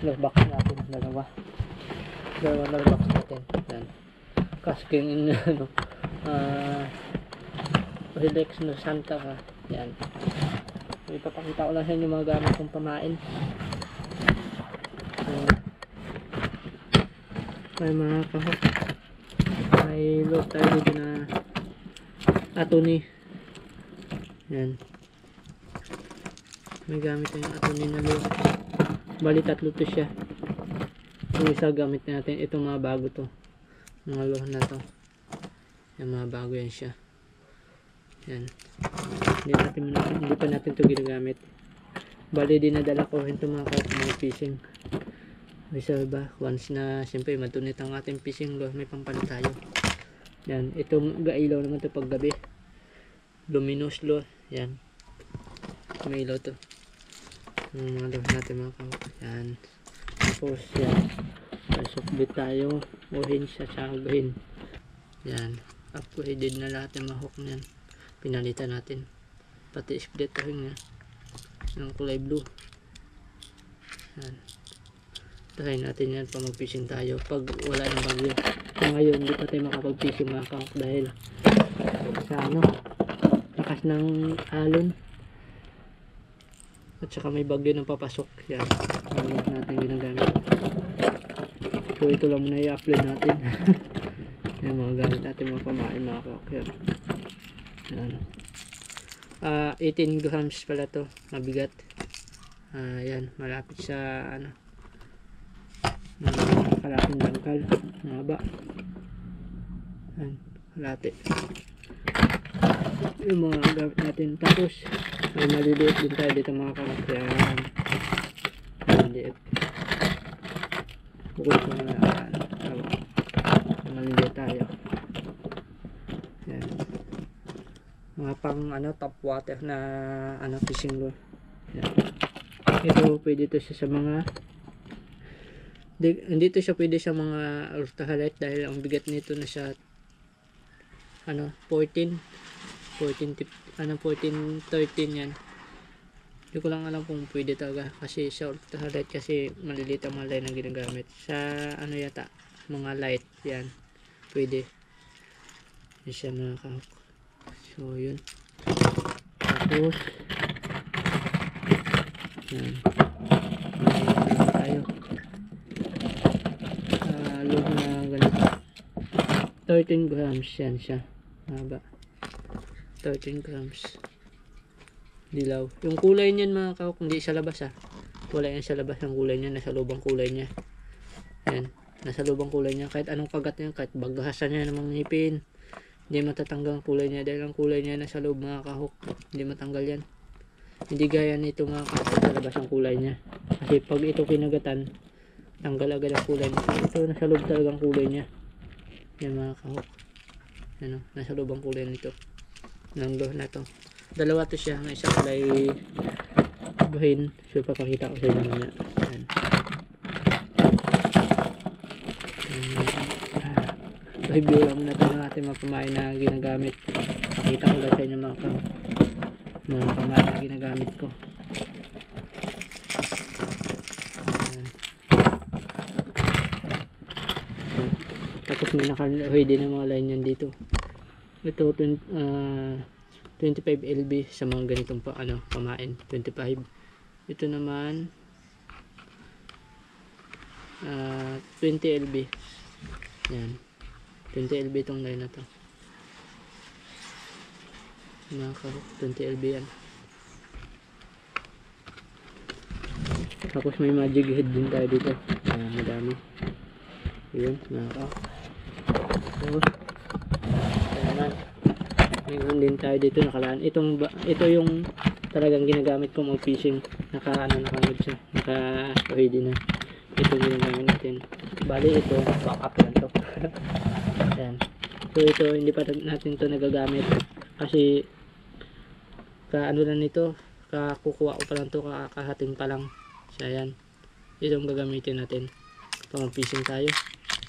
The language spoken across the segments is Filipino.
lure box natin, dalawa lure box natin. Yan, casking ano, Relax no Santa ka. Yan, ipapakita ko lang sa inyo mga gamit kong pamain. May mga kahok, may lure tayo dito na atuni. Yan, may gamit tayong atuni na lure. Bali tatlo to siya. Yung isa gamit natin, itong mga bago to, mga lure na to. Yung mga bago yan siya. Yan, hindi pa natin to ginagamit. Bali dinadala ko rin itong mga fishing reserve once na siyempre matunit ang ating fishing lure, may pampalit tayo. Yan, itong gailaw naman to pag gabi, luminous lure. Yan, may ilaw to, yung mga lure natin mga kahok. Yan, tapos yan, sukbit tayo, uhin siya sa green. Yan, upgraded na lahat ng mga hook na yan, pinalitan natin, pati split ring niya ng kulay blue. Yan, try natin yan pag mag-fishing tayo pag wala ng bagyo. So ngayon hindi pa tayo makapag-fishing mga kahok dahil sa ano, lakas ng alon at saka may bagyo ng papasok. Yan, hindi natin ginagamit. So ito lang muna i-upload natin. Yan, mga gamit natin mga pamain mga kahok. Yan, 18 grams pala to, mabigat. Yan, malapit sa ano, kalating langkal, mahaba. Yan, kalate yung mga gamit natin. Tapos may maliliit din tayo dito mga kahok. Yan, maliliit bukod sa mga maliliit tayo. Yan, mga pang ano, top water na ano, fishing lure. Yan, ito pwede to siya sa mga hindi to siya pwede sa mga ultralight dahil ang bigat nito na siya ano, 14 ano, 13 yan. Hindi ko lang alam kung pwede talaga kasi sa ultralight, kasi maliliit ang mga line na ginagamit sa ano yata, mga light. Yan, pwede yan siya mga kahok. So yun, tapos yan, tayo lure na ganito, 13 grams yan siya, haba, 13 grams dilaw. Yung kulay niyan mga kahok hindi sa labas wala yan sa labas ang kulay niya, nasa lubang kulay niya. Yan, nasa lubang kulay niya, kahit anong kagat niya, kahit bagahasan niya ng mga ngipin, hindi matatanggal ang kulay niya dahil ang kulay niya nasa loob mga kahok, hindi matanggal yan. Hindi gaya nito mga kahok, sa labas ang kulay niya, kasi pag ito kinagatan tanggal agad ang kulay niya. Ito nasa loob talagang kulay niya. Yan mga kahok, ano, nasa loob ang kulay nito ng lure na to. Dalawa to siya, may isang kulay green. So papakita ko sa inyo muna. Yan, review lang muna ito ng ating mga pamain na ginagamit. Pakita ko lang sa inyo mga kahok, mga pamain na ginagamit ko. Tapos may naka-ready na mga line yan dito. Ito 25 LB sa mga ganitong ano, pamain, 25. Ito naman 20 LB. Yan, 20 LB itong line na to mga kahok, 20 LB yan. Tapos may magic head din tayo dito, madami. Yun mga kahok. Tapos ayan, mayroon din tayo dito nakalaan. Ito yung talagang ginagamit ko mag fishing, naka-load siya, naka-ready na. Ito ginagamit natin. Bali ito backup lang to. Ayan, so ito hindi pa natin to nagagamit kasi ano lang nito, kukuha ko pa lang to, kakahating pa lang. So ayan, itong gagamitin natin pag mag fishing tayo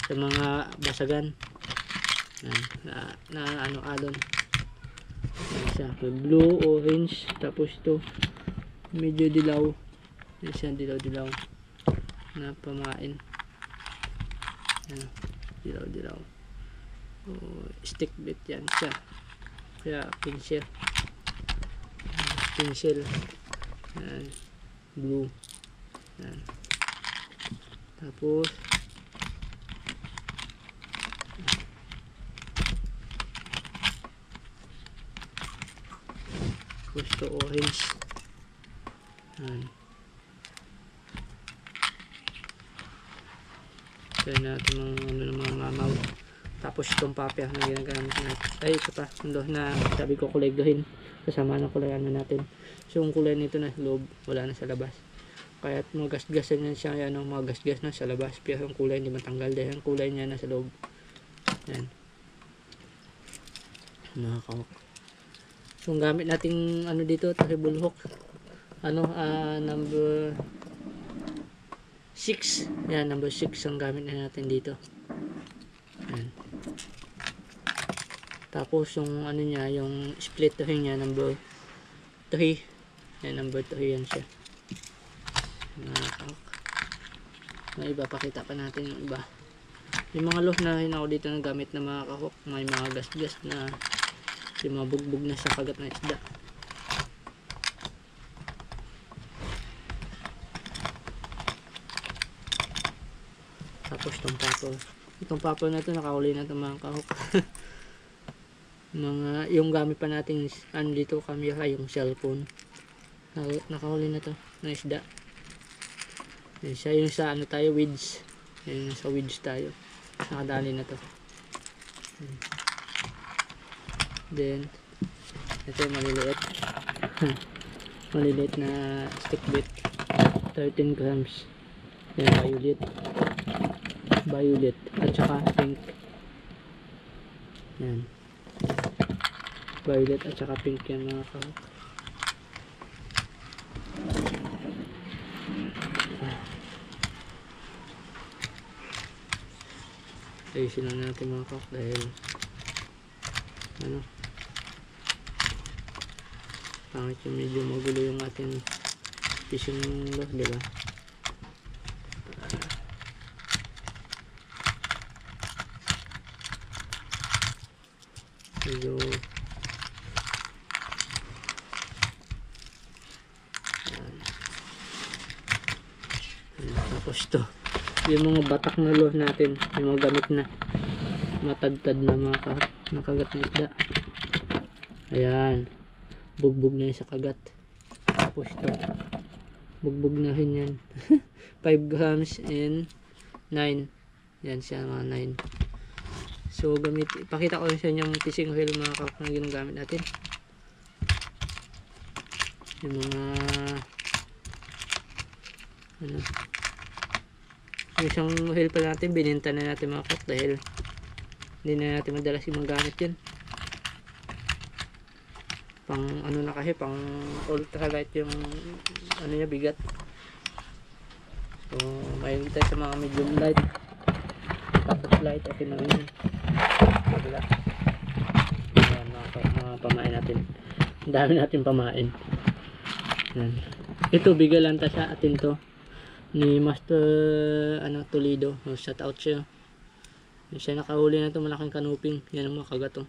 sa mga basagan. Yan, na ano, alon. Yan siya, blue, orange, tapos ito medyo dilaw. Yan siya, dilaw. na pamain. Yan, dilaw. Stick bait yan siya. Kaya pinsel. Yan, blue. Yan. Tapos gusto orange. Yan. Kaya natin mga mamaw. Tapos itong papya na ginagamit natin. Ay, ito pa. Na sabi ko kulay gahin. Kasama ng kulay natin. So, yung kulay nito na loob, wala na sa labas. Kaya magasgasan niya siya, magasgas na sa labas. Pero yung kulay hindi matanggal dahil yung kulay niya na sa loob. Yan. Nakakawak. So, ang gamit nating dito, table hook. Number 6. Yan, number 6 ang gamit na natin dito. Yan. Tapos yung niya, yung split tohin niya, number 3. Yan, number 3 yan siya. May iba, pakita pa natin yung iba. Yung mga loh na ako dito na gamit na mga kahok, may mga gas-gas na yung mga bugbog na sa kagat na isda. Tapos itong papel na ito nakahuli na itong mga kahok. Yung gamit pa natin dito camera, yung cellphone, nakahuli na to na isda. Siya yung sa tayo, weeds. Yan, sa weeds tayo, nakadali na to. Then ito yung maliliit. Maliliit na stick bait, 13 grams. Yan, violet at saka pink. Yan, violet at saka pink yan mga kahok. Ayusin lang natin mga kahok dahil pangit yung medyo magulo yung ating fishing rod, diba? Medyo tapos to yung mga batak na lure natin, yung mga gamit na matagtad na mga nakagat na isda. Ayan, bugbog na yun sa kagat. Tapos to bugbog na rin yan. 5 grams and 9. Yan siya, mga 9. So pakita ko sa inyo yung fishing reel mga kahok na ginagamit natin. Yung mga yung isang reel pa natin bininta na natin mga kahok dahil hindi na natin madalas yung magamit yun. Pang na kasi, pang ultralight yung niya, bigat. So mayroon tayo sa mga medium light, tapos light at yun. Ayan, mga pamain natin. Ang dami natin pamain. Ayan. Ito bigalan ta sa atin to ni Master Toledo. Shout out siya. Siya nakahuli na ito malaking kanuping. Yan ang mga kagat to.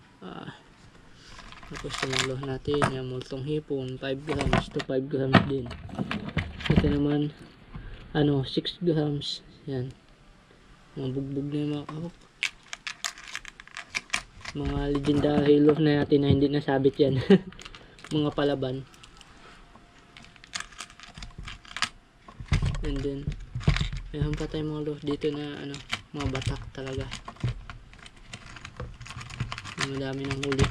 Tapos tumalo natin yung multong hipon, 5 grams to 5 grams din. Ito naman 6 grams. Yan, mga bugbog na yung mga kahok. Mga legendary lure na natin na hindi nasabit yan. Mga palaban. And then mayroon pa tayong mga lure dito na mga batak talaga. Madami ng huli.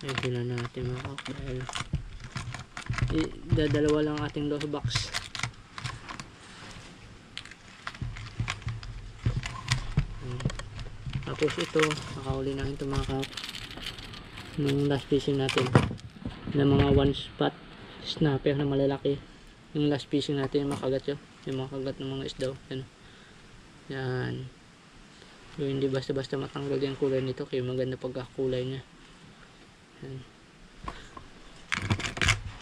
Ito na natin mga kahok dahil dadalawa lang ating lure box. Tapos ito nakahuli na ito mga kahok nung last fishing natin na mga one spot snapper na malalaki. Yung last fishing natin yung makagat yun, yung makagat ng mga isdaw. Yan. So, hindi basta-basta matanggal yung kulay nito kaya maganda pagkakulay niya. Yan.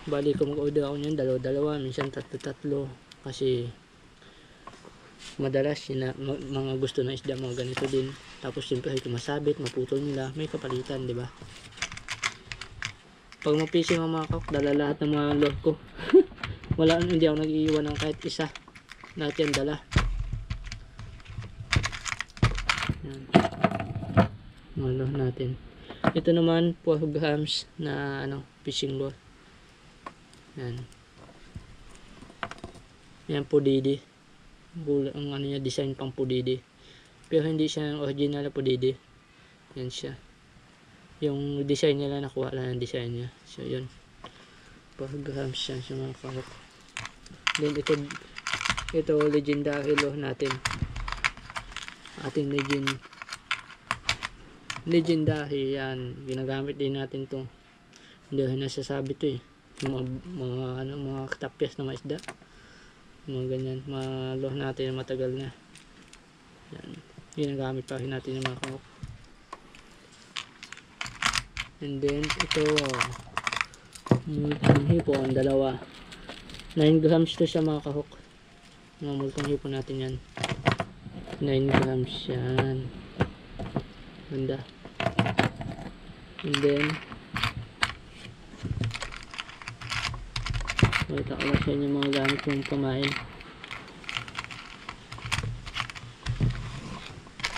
Bali kung mag-order ako niyan, dalawa-dalawa, minsan tatlo-tatlo. Kasi madalas mga gusto na isda, mga ganito din. Tapos siyempre kung masabit, maputol nila, may kapalitan, di ba? Pag mag-fishing ang mga kawok, dala lahat ng mga lure ko. Wala, hindi ako nag-iiwan ng kahit isa. Lahat yan dala. Yan. Mga lure natin. Ito naman 4 grams na fishing lure. Yan. Yan pudidi. Ang niya, design pang pudidi. Pero hindi siya original na pudidi. Yan siya. Yung design nila, nakuha lang ang design niya. So yun. 4 grams siya sa mga kahok. Then ito legendary lure natin. Ating legendary yan. Ginagamit din natin to. Hindi rin nasasabi to eh. Mga katapyas na maisda. Mga ganyan. Mga lure natin matagal na. Yan. Ginagamit pa rin natin yung mga kahok. And then ito multong hipon, dalawa. 9 grams to siya mga kahok. Mga multong hipon natin yan. 9 grams yan. Ganda. And then makita ko lang sa inyo mga gamit kong pamain.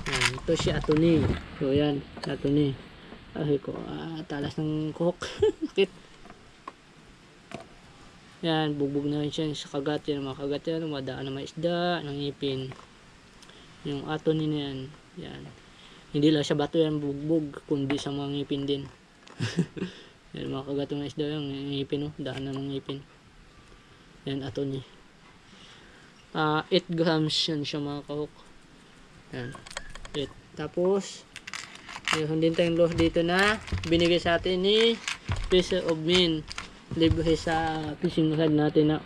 Yan, ito si atuni. So yan, atuni. Ay ko, talas ng cook. Sakit. Yan, bugbog na rin siya sa kagat. Yan, mga kagat yan, madaan na may isda, ng ngipin. Yung atuni na yan. Yan. Hindi lang siya bato yan bugbog, kundi sa mga ngipin din. Yan, mga kagat ng isda yung ngipin, daan na ng ngipin. Yan, atuni. 8 grams yan siya mga kahok. Yan. 8. Tapos meron din tayong lure dito na binigay sa atin ni Fisher of Min. Libre sa fishing rod natin na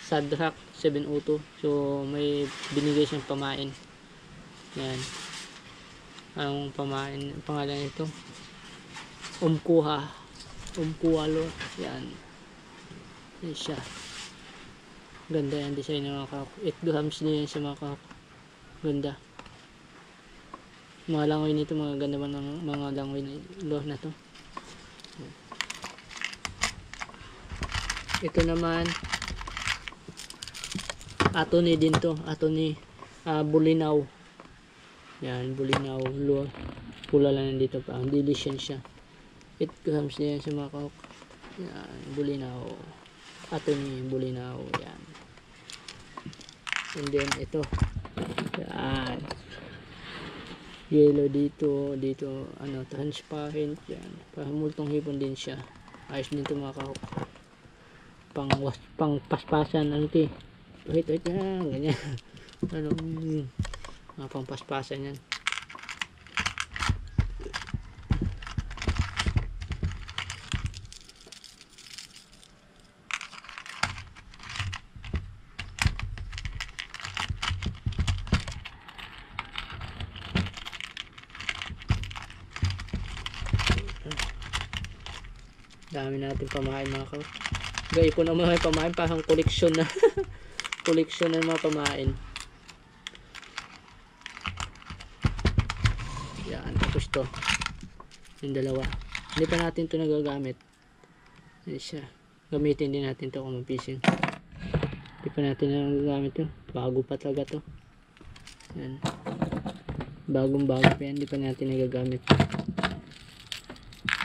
Sadrak 702. So may binigay siyang pamain. Yan. Anong pamain? Pangalan ito? Umkuha lure. Yan. Yan siya. Ganda yan design ng mga kahok. 8 grams din yan sa mga kahok. Ganda. Mga langoy nito, mga ganda ba ng mga langoy na lure na to. Ito naman atuni din to, atuni bulinaw. Yan, bulinaw lure. Pula lang dito pa, ang delicious siya. 8 grams din yan sa mga kahok. Yan, bulinaw, atuni, bulinaw. Yan. And then ito, yan, yellow dito, transparent yan. Parang multong hipon din siya. Ayos din ito mga kahok. Pang paspasan, wait yan, ganyan. Pang paspasan yan. Dami natin pamain mga kahok. Gaya ko na mga pamain, parang koleksyon na. Koleksyon na mga pamain. Yan, tapos to yung dalawa. Hindi pa natin to nagagamit. Yan siya. Gamitin din natin to kung mag-fishing. Hindi pa natin nagagamit to. Bago pa talaga to. Yan. Bagong bago pa yan. Hindi pa natin nagagamit.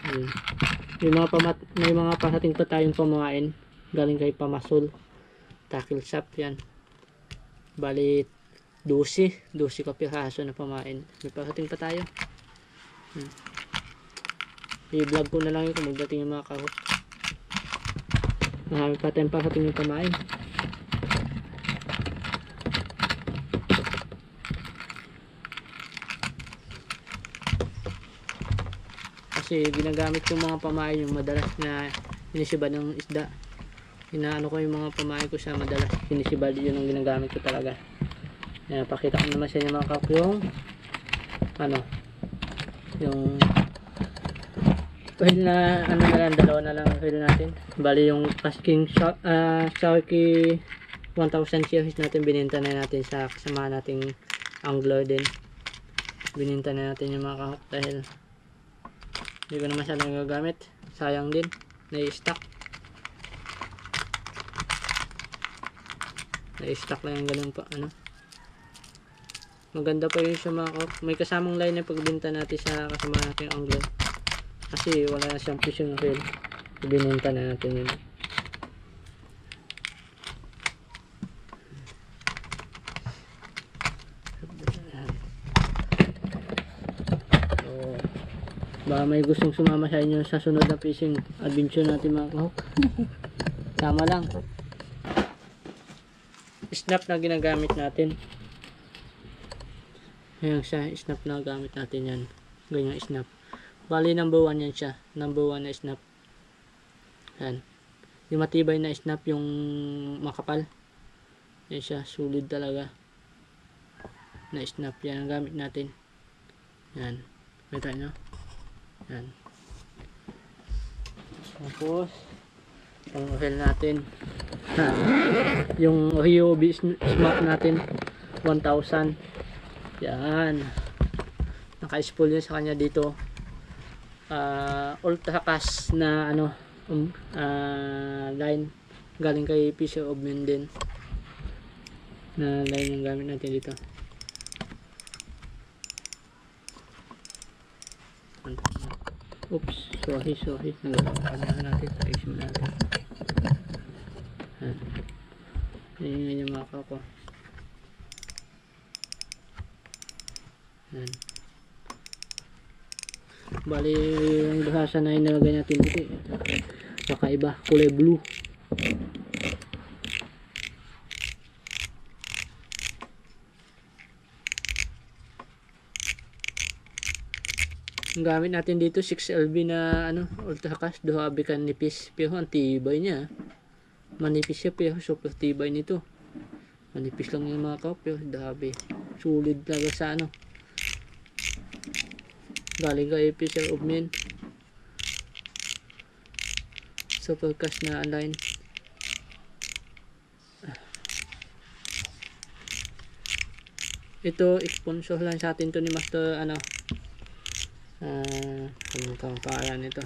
Yan. May mga pahating pa tayong pamain galing kay Pamasol tackle shop. Yan, bali 12 ka piraso na pamain. May pahating pa tayo. I-vlog ko na lang yun kung magdating yung mga kahok. Marami pa tayong pahating yung pamain. Kasi ginagamit ko mga pamain yung madalas na sinisiba ng isda. Inaano ko yung mga pamain ko sa madalas sinisiba, yun ang ginagamit ko talaga. Pakita ko naman sa inyo mga kahok yung Pwede na, ano na lang, dalawa na lang pwede natin. Bali yung King Sharky 1000 series natin, bininta na natin sa kasama nating angler din. Bininta na natin yung mga kahok dahil hindi ko na masyadong gagamit. Sayang din, nai-stock. Nai-stock lang yung ganun pa, ano. Maganda pa yun sa mga kahok. May kasamang line na pagbinta natin sa kasama nating angler. Kasi wala na siyang fishing reel. Bininta na natin yun. So, baka may gustong sumama sa inyo sa sunod na fishing adventure natin mga kahok. Tama lang. Snap na ginagamit natin. Ayan siya, snap na gamit natin yan. Ganyang snap. Bali number 1 yan siya. Number 1 na snap. Yan. Yung matibay na snap, yung makapal. Yan siya, solid talaga. Na snap. Yan ang gamit natin. Yan. Kita nyo? Yan. Tapos, yung oil natin. Ha. Yung Ryobi Smart natin. 1000. Yan. Naka-spool yun sa kanya dito. Ultra Cash na ano line galing kay Fisher of Men din na line yung gamit natin dito. Oops, sorry nagkakanya natin, ayusin natin. Yan yung maka ko. Yan. Bali yung bahasa na inilagay natin dito, kakaiba, kulay blue. Ang gamit natin dito 6LB na ano, Ultra Cash, dohabi kan nipis, pero ang tibay niya. Manipis siya pero super tibay nito. Manipis lang yung mga kaup, pero dohabi. Sulit talaga sa ano. Galing kay Fisher of Men. Super Cash na line. Ito sponsor lang sa atin to ni Master ano. Ano ang pangalan nito?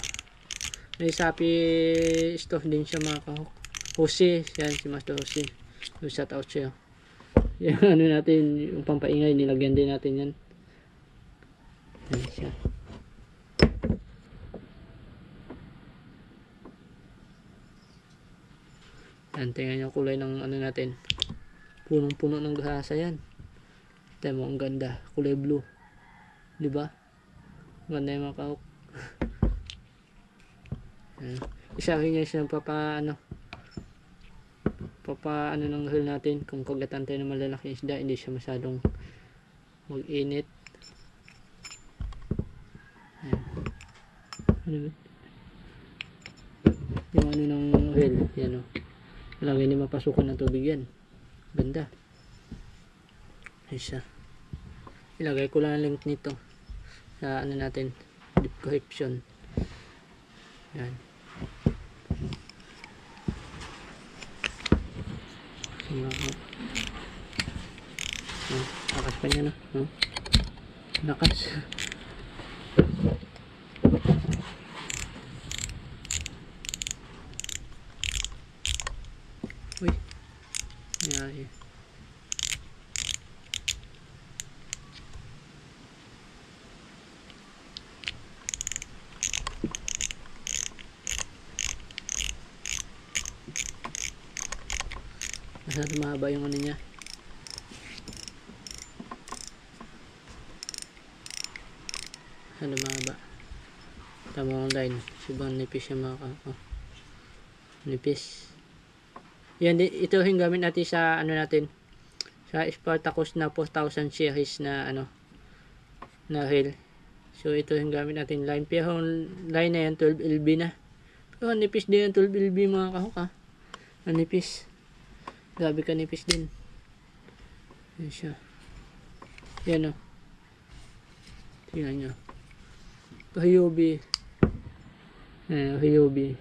May Shopee store din siya mga kahok. Jose, yan si Master Jose. Shout out siya. Yung ano natin, yung pampaingay, nilagyan din natin yan. Yan siya. Yan, tingnan yung kulay ng ano natin. Punong-puno ng grasa yan. Tingnan mo, ang ganda. Kulay blue. Diba? Ganda yung mga kahok. Isa rin niya siya papa ano ng hul natin. Kung kagatan tayo ng malalaking isda, hindi siya masyadong mag-init. Ano yung ano ng hul, yan o. Lagi hindi mapasukan ng tubig yan. Ganda. Isa. Ilagay ko lang ang link nito sa ano natin, description. Yan. Lakas pa niya, no? Lakas. Uy. Nangyari. Masyado mahaba yung ano niya. Masyado mahaba. Tama ang line. Subang nipis yung mga nipis. Yan, ito yung gamit natin sa ano natin. Sa Spartacus na 4000 series na ano na reel. So ito yung gamit natin line. Pero line na yan 12LB na. Pero nipis din yung 12LB mga kahok ha. Nipis. Grabe ka nipis din. Yan siya. Yan o. Tingnan nyo. Ryobi Hyobi.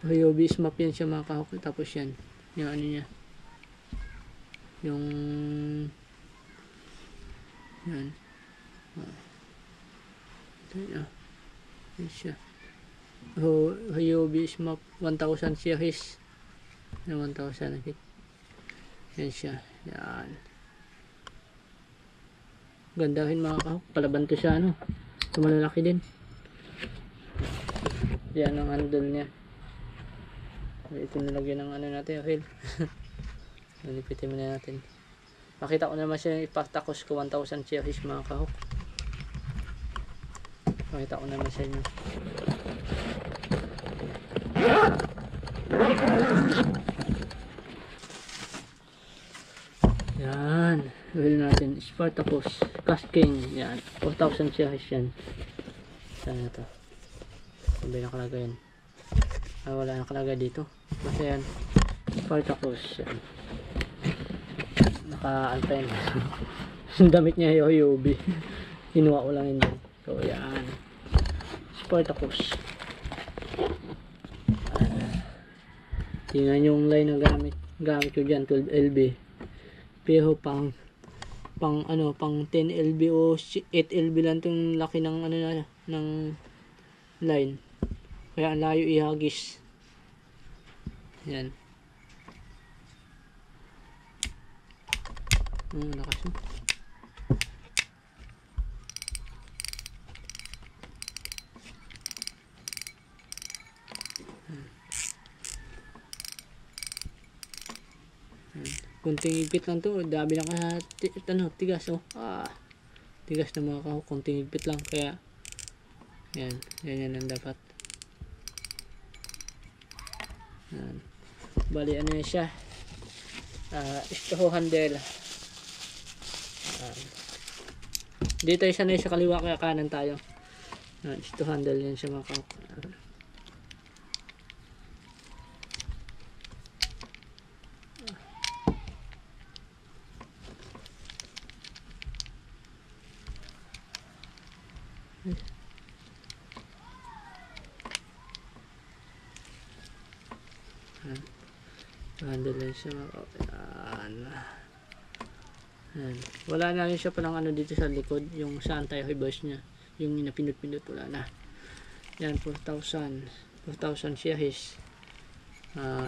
Hyobi smap yan siya mga kahok. Tapos yan. Yung ano niya. Yung yan. Ito yan. Yan siya. Hyobi smap 1000 series. Yan 1000 agad. Yan siya. Yan. Gandahin mga kahok. Palaban to siya ano. Ito malalaki din. Yan ang handle niya. Ito nilagyan ng ano natin, oil. Nalipitin muna natin. Pakita ko naman siya ipatakos ko 1000 series mga kahok. Pakita ko naman sa inyo. Yan. Oil natin. Spartacus. Casking. Yan. 4000 series yan. Saan na to? Sabay nakalagay yan. Wala nakalagay dito. Basta yan. Spartacus. Yan. Naka-antay na. Yung damit niya yung Hyobi. Kinuha ko lang yun dyan. So yan. Spartacus. Tingnan yung line na gamit ko dyan. 12 LB. Pero pang 10 LB o 8 LB lang itong laki ng ano na ng line. Kaya ang layo ihagis. Yan. Lakas mo. Kunting ipit lang to. Dami lang kaya tigas oh. Tigas na mga kahok. Kunting ipit lang. Kaya yan. Yan ang dapat. Yan. Bali ano yan siya. Isto handle. Dito isa na sa kaliwa kaya kanan tayo. Isto handle yan siya mga kahok. Handle lang siya mga kahok. Wala na rin siya palang ano dito sa likod, yung sa anti-reverse niya, yung napindot-pindot wala na. Yan 4000 series.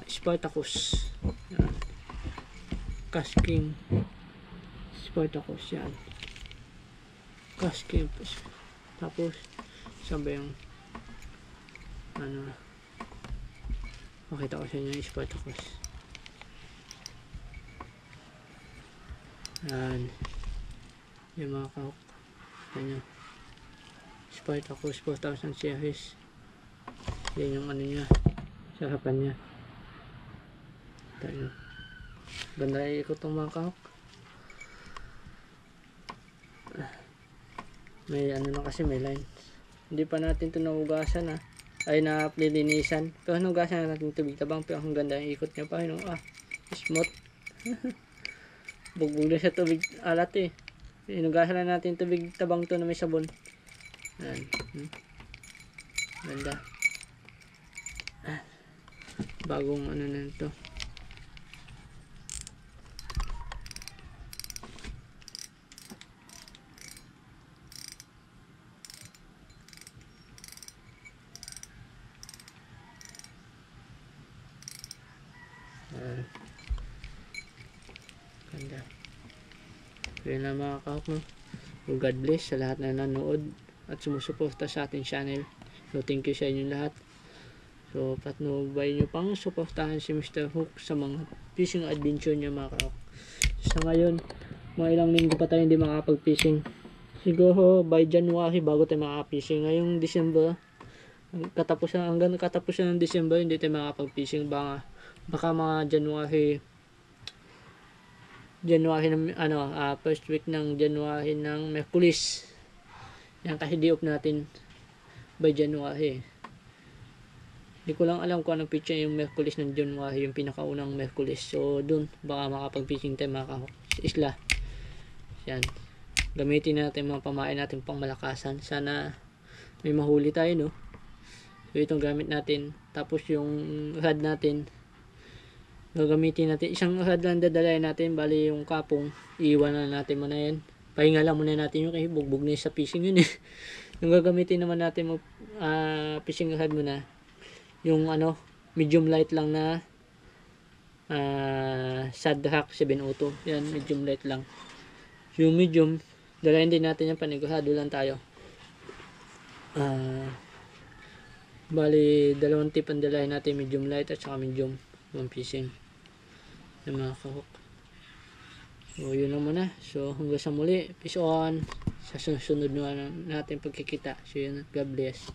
Spartacus. Yan. Casking Spartacus yan. Casking. Tapos sabi yung ano, makita ko sa inyo yung Spartacus. Yan yung mga kahok. Yan yung Spartacus 4000 series. Yan yung ano niya, sa harapan niya. Tayo. Ganda ikot ng mga kahok. May ano na kasi, may line. Hindi pa natin ito naugasan ay napilinisan. Pero nugasan natin tubig tabang. Pero ang ganda yung ikot niya pa. Smooth. Bugbog na sa tubig alat eh. Inugasan na natin tubig tabang to na may sabon. Yan. Ganda. Bagong ano na ito. Ganda. Kaya na mga kahok, no? So God bless sa lahat na nanood at sumusuporta sa ating channel. So thank you sa inyo lahat. So patnubay nyo pang suportahan si Mr. Hook sa mga fishing adventure niya mga kahok. Sa ngayon, mga ilang linggo pa tayo hindi makapag-fishing. Siguro by January bago tayo makapag-fishing. Ngayong December, hanggang katapusan ng December hindi tayo makapag-fishing. Baka mga January ng first week ng January ng Merkulis. Yan kasi di-off natin by January. Hindi ko lang alam kung anong picture yung Merkulis ng January, yung pinakaunang Merkulis. So dun baka makapag-fishing tayo mga kahok sa isla. Yan. Gamitin natin mga pamain natin pang malakasan. Sana may mahuli tayo, no? So So itong gamit natin. Tapos yung rod natin, gagamitin natin. Isang rod lang dadalayin natin. Bali yung kapong, iiwan na natin muna yan. Pahinga lang muna natin yung kasi bugbog na sa fishing yun eh. Yung gagamitin naman natin fishing rod muna. Yung medium light lang na Sadhack 702. Yan, medium light lang. Yung medium, dalayan din natin yan, panigurado lang tayo. Bali, dalawang tip ang dalayan natin, medium light at saka medium yung fishing. Yung mga kahok. So, yun lang muna. So, hanggang sa muli. Peace on. Sa susunod natin pagkikita. So, yun. God bless.